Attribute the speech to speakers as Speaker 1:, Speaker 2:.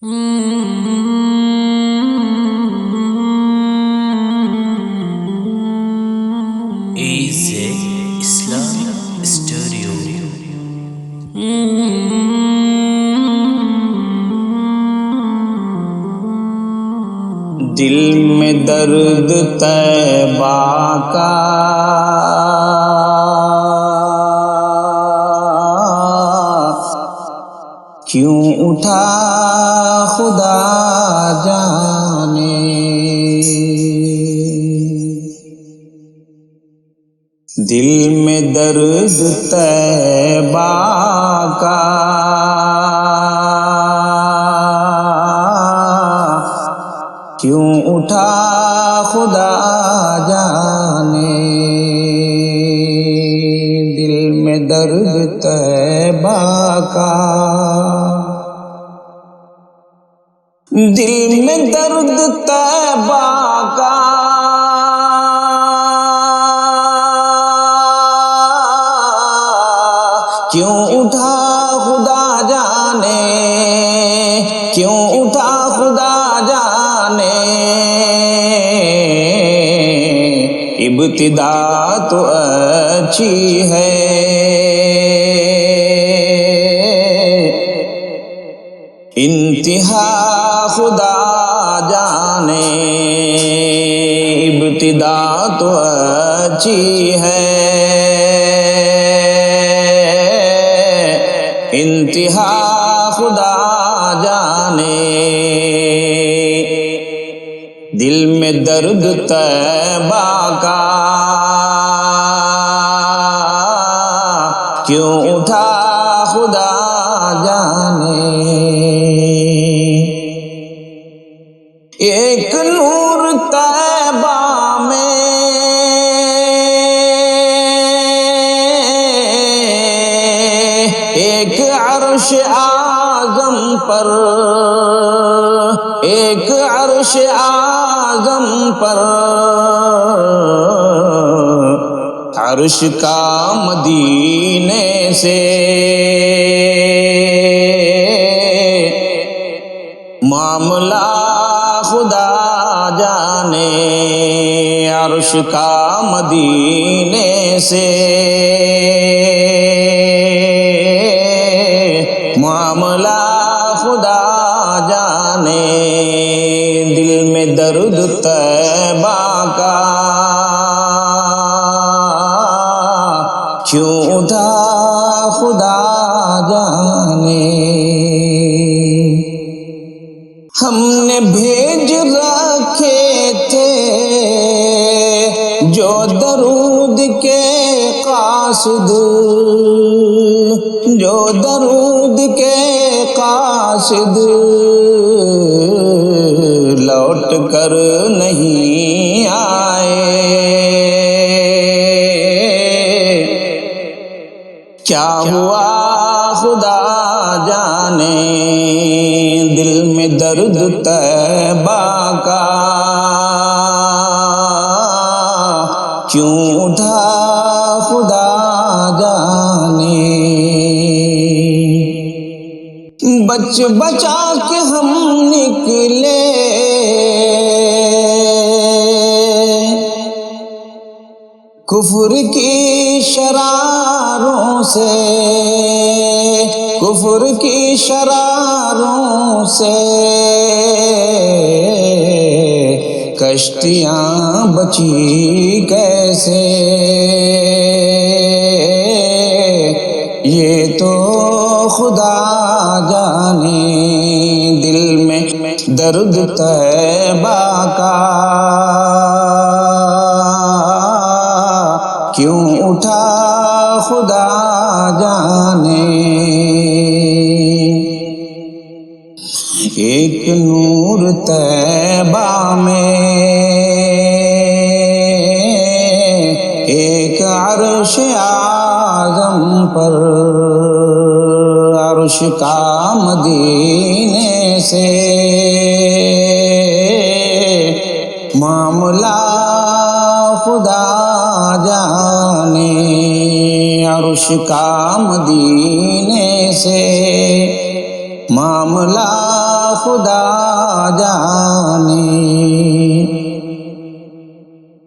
Speaker 1: ایزے اسلام studio.
Speaker 2: دل میں درد طیبہ کا کیوں اٹھا خدا جانے، دل میں درد طیبہ کا کیوں اٹھا خدا جانے، دل میں درد طیبہ کا، دل میں درد طیبہ کا کیوں اٹھا خدا جانے، کیوں اٹھا خدا جانے، ابتدا تو اچھی ہے، انتہا خدا جانے، ابتدا تو اچھی ہے، انتہا خدا جانے، دل میں درد طیبہ کا کیوں اٹھا خدا جانے، ایک نور طیبہ میں ایک عرش اعظم پر، ایک عرش اعظم پر، عرش کا مدینے سے معاملہ خدا جانے، عرش کا مدینے سے معاملہ خدا جانے، دل میں درد طیبہ کا کیوں اٹھا خدا جانے، ہم نے بھیج رکھے تھے جو درود کے قاصد، جو درود کے قاصد، لوٹ کر نہیں آئے، کیا ہوا خدا جانے، دل میں درد طیبہ کا کیوں اٹھا خدا جانے، بچ بچا کے ہم نکلے کفر کی شراروں سے، کفر کی شراروں سے، کشتیاں بچی کیسے، یہ تو خدا جانے، دل میں درد طیبہ کا کیوں اٹھا خدا جانے، ایک نور طیبہ میں ایک عرش اعظم پر، عرش کا مدینے سے معاملہ خدا جانے، عرش کا مدینے سے معاملہ خدا جانے